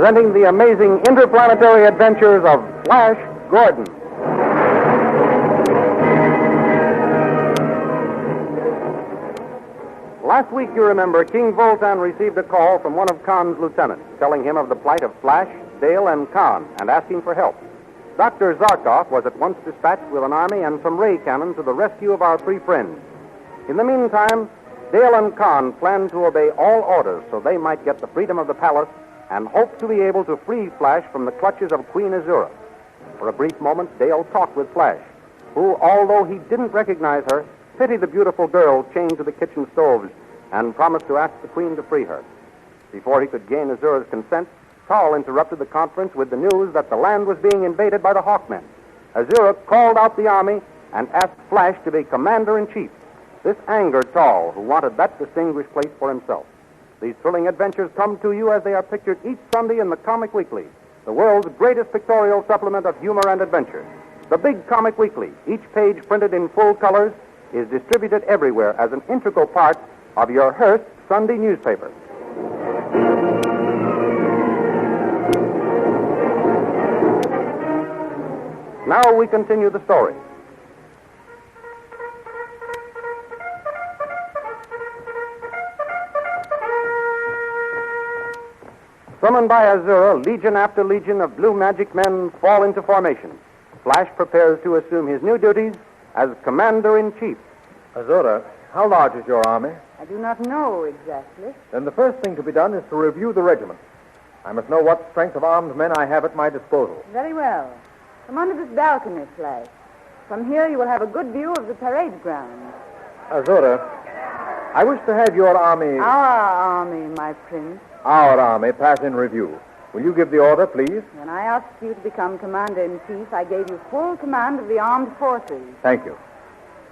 presenting the amazing interplanetary adventures of Flash Gordon. Last week, you remember, King Voltan received a call from one of Khan's lieutenants, telling him of the plight of Flash, Dale, and Khan, and asking for help. Dr. Zarkov was at once dispatched with an army and some ray cannon to the rescue of our three friends. In the meantime, Dale and Khan planned to obey all orders so they might get the freedom of the palace and hope to be able to free Flash from the clutches of Queen Azura. For a brief moment, Dale talked with Flash, who, although he didn't recognize her, pitied the beautiful girl chained to the kitchen stoves and promised to ask the Queen to free her. Before he could gain Azura's consent, Tal interrupted the conference with the news that the land was being invaded by the Hawkmen. Azura called out the army and asked Flash to be commander-in-chief. This angered Tal, who wanted that distinguished place for himself. These thrilling adventures come to you as they are pictured each Sunday in the Comic Weekly, the world's greatest pictorial supplement of humor and adventure. The Big Comic Weekly, each page printed in full colors, is distributed everywhere as an integral part of your Hearst Sunday newspaper. Now we continue the story. Summoned by Azura, legion after legion of blue magic men fall into formation. Flash prepares to assume his new duties as commander-in-chief. Azura, how large is your army? I do not know exactly. Then the first thing to be done is to review the regiment. I must know what strength of armed men I have at my disposal. Very well. Come under this balcony, Flash. From here you will have a good view of the parade ground. Azura, I wish to have your army... Our army, my prince. Our army pass in review. Will you give the order, please? When I asked you to become commander-in-chief, I gave you full command of the armed forces. Thank you.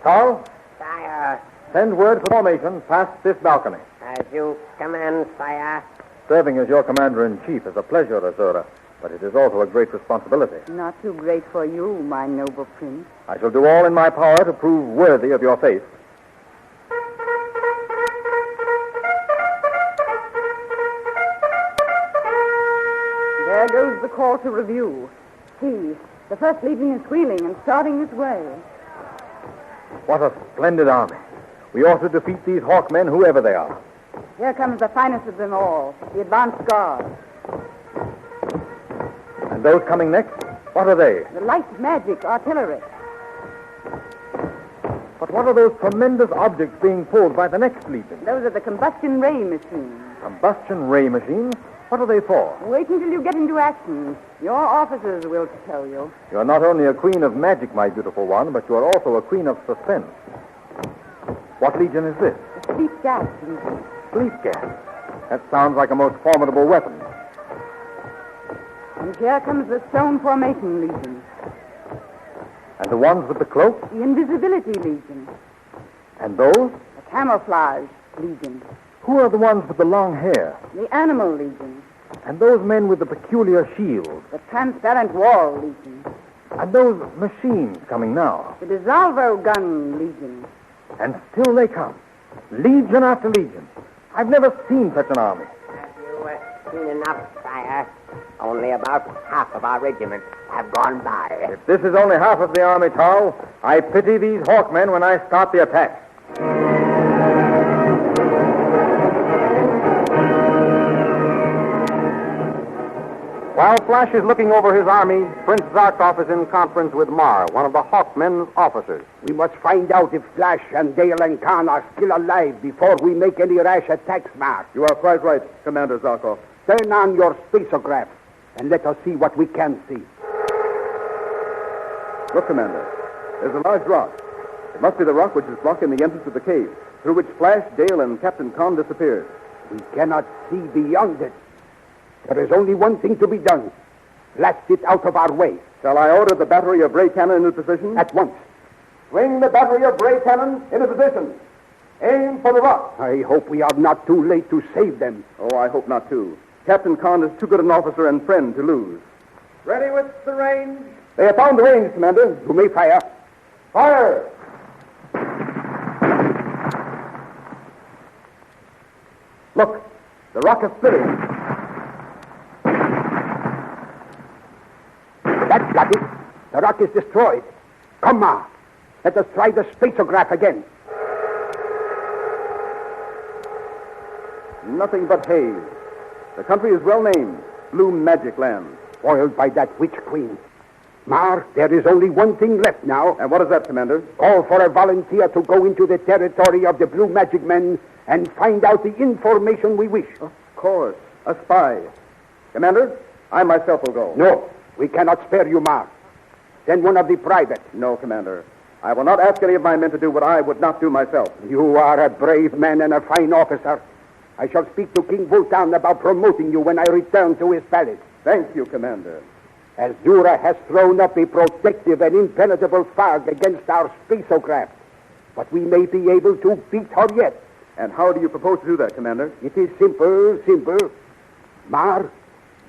Tal, Sire, send word for formation past this balcony. as you command, sire. Serving as your commander-in-chief is a pleasure, Azura, but it is also a great responsibility. Not too great for you, my noble prince. I shall do all in my power to prove worthy of your faith. There goes the call to review. See, the first legion is wheeling and starting this way. What a splendid army. We ought to defeat these Hawkmen, whoever they are. Here comes the finest of them all, the advance guard. And those coming next, what are they? The light magic artillery. But what are those tremendous objects being pulled by the next legion? Those are the combustion ray machines. Combustion ray machines? What are they for? Wait until you get into action. Your officers will tell you. You're not only a queen of magic, my beautiful one, but you are also a queen of suspense. What legion is this? The sleep gas legion. Sleep gas. That sounds like a most formidable weapon. And here comes the stone formation legion. And the ones with the cloak? The invisibility legion. And those? The camouflage legion. Who are the ones with the long hair? The animal legion. And those men with the peculiar shields? The transparent wall legion. And those machines coming now? The dissolvo gun legion. And still they come. Legion after legion. I've never seen such an army. Have you seen enough, sire? Only about half of our regiment have gone by. If this is only half of the army, Tal, I pity these Hawkmen when I start the attack. While Flash is looking over his army, Prince Zarkov is in conference with Mar, one of the Hawkmen's officers. We must find out if Flash and Dale and Khan are still alive before we make any rash attacks, Mar. You are quite right, Commander Zarkov. Turn on your spacograph and let us see what we can see. Look, Commander. There's a large rock. It must be the rock which is blocking the entrance of the cave, through which Flash, Dale, and Captain Khan disappeared. We cannot see beyond it. There is only one thing to be done. Blast it out of our way. Shall I order the battery of ray cannon into position? At once. Swing the battery of ray cannon into position. Aim for the rock. I hope we are not too late to save them. Oh, I hope not, too. Captain Khan is too good an officer and friend to lose. Ready with the range? They have found the range, Commander. You may fire. Fire! Look, the rock is splitting. rock is destroyed. Come, Ma. Let us try the spacograph again. Nothing but haze. The country is well named, Blue Magic Land. Spoiled by that witch queen. Mar, there is only one thing left now. And what is that, Commander? Call for a volunteer to go into the territory of the Blue Magic Men and find out the information we wish. Of course. A spy. Commander, I myself will go. No, we cannot spare you, Mar. Send one of the privates. No, Commander. I will not ask any of my men to do what I would not do myself. You are a brave man and a fine officer. I shall speak to King Vultan about promoting you when I return to his palace. Thank you, Commander. Azura has thrown up a protective and impenetrable fog against our spacocraft. But we may be able to beat her yet. And how do you propose to do that, Commander? It is simple. Mar,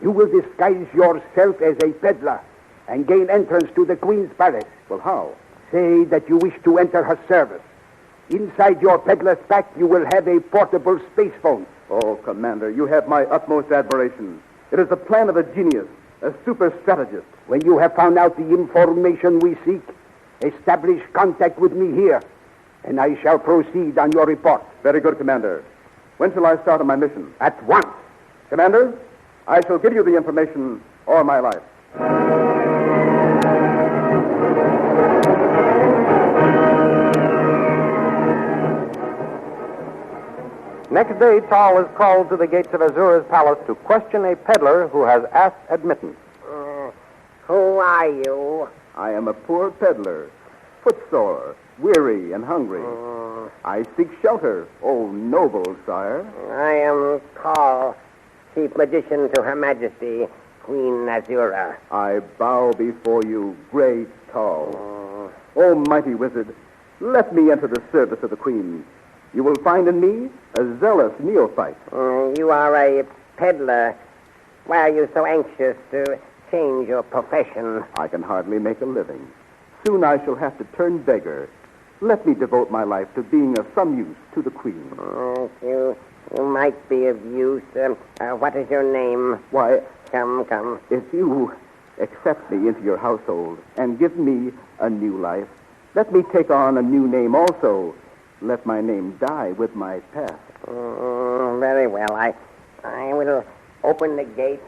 you will disguise yourself as a peddler and gain entrance to the Queen's palace. Well, how? Say that you wish to enter her service. Inside your peddler's pack, you will have a portable space phone. Oh, Commander, you have my utmost admiration. It is the plan of a genius, a super strategist. When you have found out the information we seek, establish contact with me here, and I shall proceed on your report. Very good, Commander. When shall I start on my mission? At once. Commander, I shall give you the information all my life. Next day, Tal is called to the gates of Azura's palace to question a peddler who has asked admittance. Who are you? I am a poor peddler, footsore, weary, and hungry. I seek shelter, O noble sire. I am Tal, Chief Magician to Her Majesty, Queen Azura. I bow before you, great Tal. O mighty wizard, let me enter the service of the Queen. You will find in me a zealous neophyte. You are a peddler. Why are you so anxious to change your profession? I can hardly make a living. Soon I shall have to turn beggar. Let me devote my life to being of some use to the Queen. You might be of use. What is your name? Why, Come. if you accept me into your household and give me a new life, let me take on a new name also. Let my name die with my past. Very well. I will open the gate.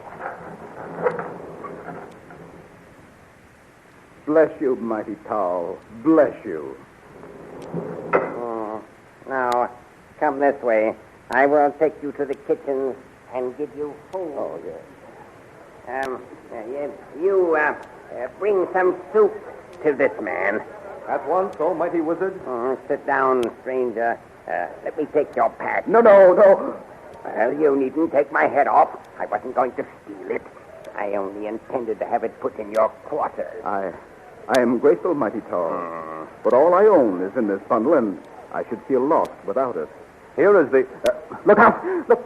Bless you, mighty Tal. Bless you. Now, come this way. I will take you to the kitchen and give you food. Oh, yes. You bring some soup to this man. At once, oh mighty wizard. Sit down, stranger. Let me take your pack. No. Well, you needn't take my head off. I wasn't going to steal it. I only intended to have it put in your quarters. I am grateful, mighty Tal. But all I own is in this bundle, and I should feel lost without it. Here is the... look out! Look!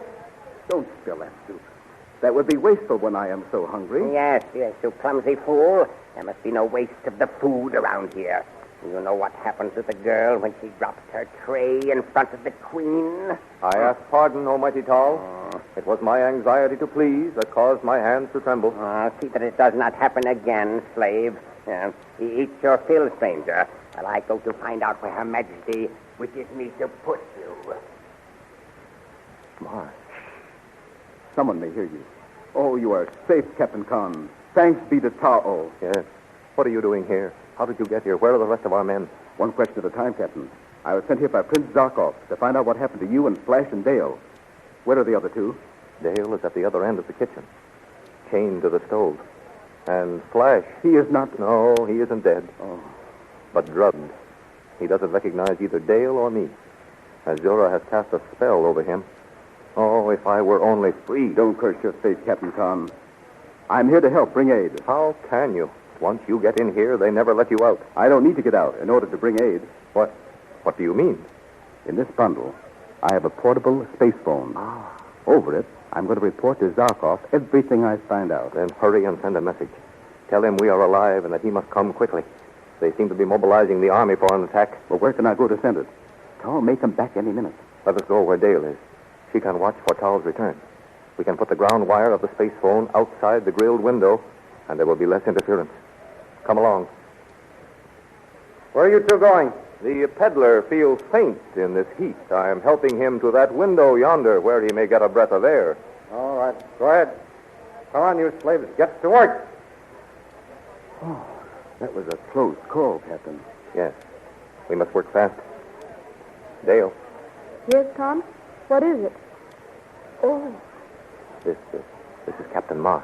Don't spill that soup. That would be wasteful when I am so hungry. Yes, you clumsy fool. There must be no waste of the food around here. You know what happens to the girl when she drops her tray in front of the Queen? I ask pardon, O mighty Tal. It was my anxiety to please that caused my hands to tremble. See that it does not happen again, slave. Eat your fill, stranger, while I go to find out where Her Majesty wishes me to put you. Marsh. Someone may hear you. Oh, you are safe, Captain Khan. Thanks be to Ta'o. Yes. What are you doing here? How did you get here? Where are the rest of our men? One question at a time, Captain. I was sent here by Prince Zarkov to find out what happened to you and Flash and Dale. Where are the other two? Dale is at the other end of the kitchen, chained to the stove. And Flash... He is not... No, he isn't dead. Oh. But drugged. He doesn't recognize either Dale or me. Azura has cast a spell over him. Oh, if I were only free. Don't curse your fate, Captain Khan. I'm here to help bring aid. How can you? Once you get in here, they never let you out. I don't need to get out in order to bring aid. What? What do you mean? In this bundle, I have a portable space phone. Over it, I'm going to report to Zarkov everything I find out. Then hurry and send a message. Tell him we are alive and that he must come quickly. They seem to be mobilizing the army for an attack. Well, where can I go to send it? Tal may come back any minute. Let us go where Dale is. She can watch for Tal's return. We can put the ground wire of the space phone outside the grilled window, and there will be less interference. Come along. Where are you two going? The peddler feels faint in this heat. I am helping him to that window yonder where he may get a breath of air. All right, go ahead. Come on, you slaves, get to work. Oh, that was a close call, Captain. Yes. We must work fast. Dale, Yes, Tom? What is it? Oh, this is Captain Ma.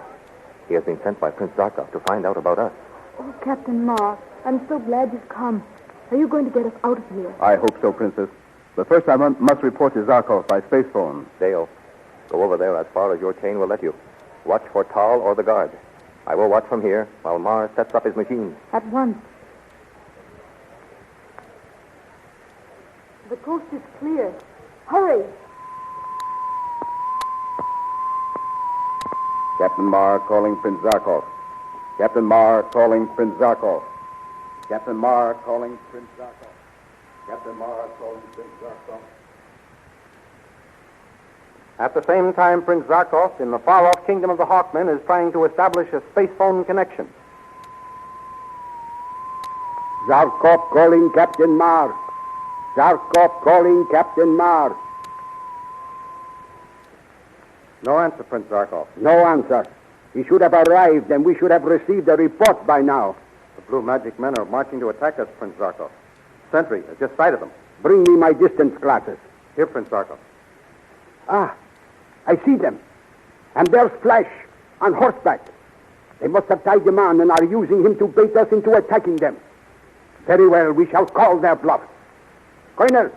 He has been sent by Prince Zarkov to find out about us. oh, Captain Ma, I'm so glad you've come. Are you going to get us out of here? I hope so, Princess. But first I must report to Zarkov by space phone. Dale, go over there as far as your chain will let you. Watch for Tal or the guard. I will watch from here while Mars sets up his machine. At once. The coast is clear. Hurry. Captain Marr calling Prince Zarkov. Captain Marr calling Prince Zarkov. Captain Marr calling Prince Zarkov. Captain Marr calling Prince Zarkov. At the same time, Prince Zarkov, in the far-off kingdom of the Hawkmen, is trying to establish a space phone connection. Zarkov calling Captain Mars. Zarkov calling Captain Mars. No answer, Prince Zarkov. No answer. He should have arrived, and we should have received a report by now. The blue magic men are marching to attack us, Prince Zarkov. Sentry has just sighted them. Bring me my distance glasses. Here, Prince Zarkov. Ah, I see them. And there's Flash, on horseback. They must have tied him on and are using him to bait us into attacking them. Very well, we shall call their bluff. Colonel,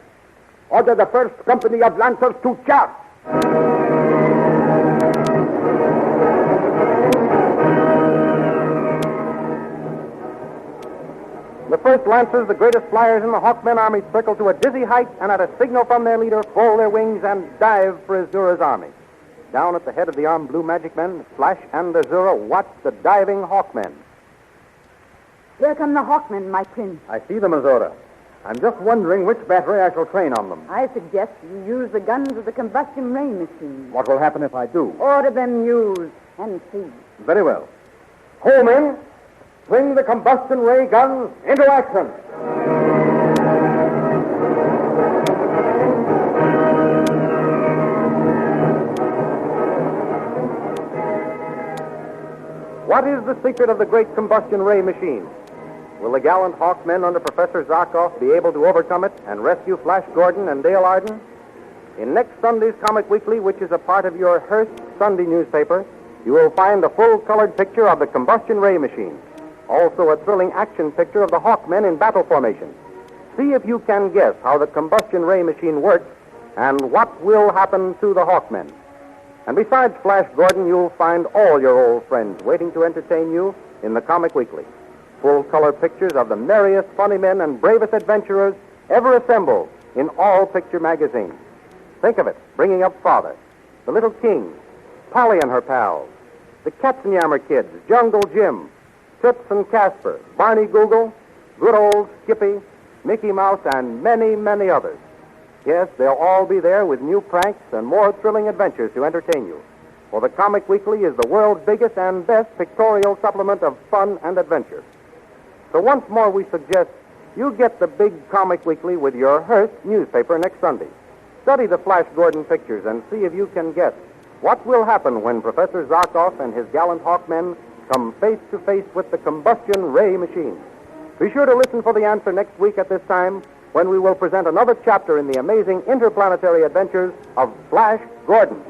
order the first company of Lancers to charge. The first Lancers, the greatest flyers in the Hawkmen army, circle to a dizzy height and at a signal from their leader, fold their wings and dive for Azura's army. Down at the head of the armed blue magic men, Flash and Azura watch the diving Hawkmen. Here come the Hawkmen, my prince. I see them, Azura. I'm just wondering which battery I shall train on them. I suggest you use the guns of the combustion ray machine. What will happen if I do? Order them used and see. Very well. Home in. Swing the combustion ray guns into action. What is the secret of the great combustion ray machine? Will the gallant Hawkmen under Professor Zarkov be able to overcome it and rescue Flash Gordon and Dale Arden? In next Sunday's Comic Weekly, which is a part of your Hearst Sunday newspaper, you will find a full-colored picture of the combustion ray machine. Also a thrilling action picture of the Hawkmen in battle formation. See if you can guess how the combustion ray machine works and what will happen to the Hawkmen. And besides Flash Gordon, you'll find all your old friends waiting to entertain you in the Comic Weekly. Full-color pictures of the merriest, funny men and bravest adventurers ever assembled in all picture magazines. Think of it, bringing up Father, the Little King, Polly and her pals, the Katzenjammer Kids, Jungle Jim, Toots and Casper, Barney Google, good old Skippy, Mickey Mouse, and many, many others. Yes, they'll all be there with new pranks and more thrilling adventures to entertain you. For the Comic Weekly is the world's biggest and best pictorial supplement of fun and adventure. So once more we suggest you get the big Comic Weekly with your Hearst newspaper next Sunday. Study the Flash Gordon pictures and see if you can guess what will happen when Professor Zarkov and his gallant Hawkmen come face to face with the combustion ray machine. Be sure to listen for the answer next week at this time when we will present another chapter in the amazing interplanetary adventures of Flash Gordon.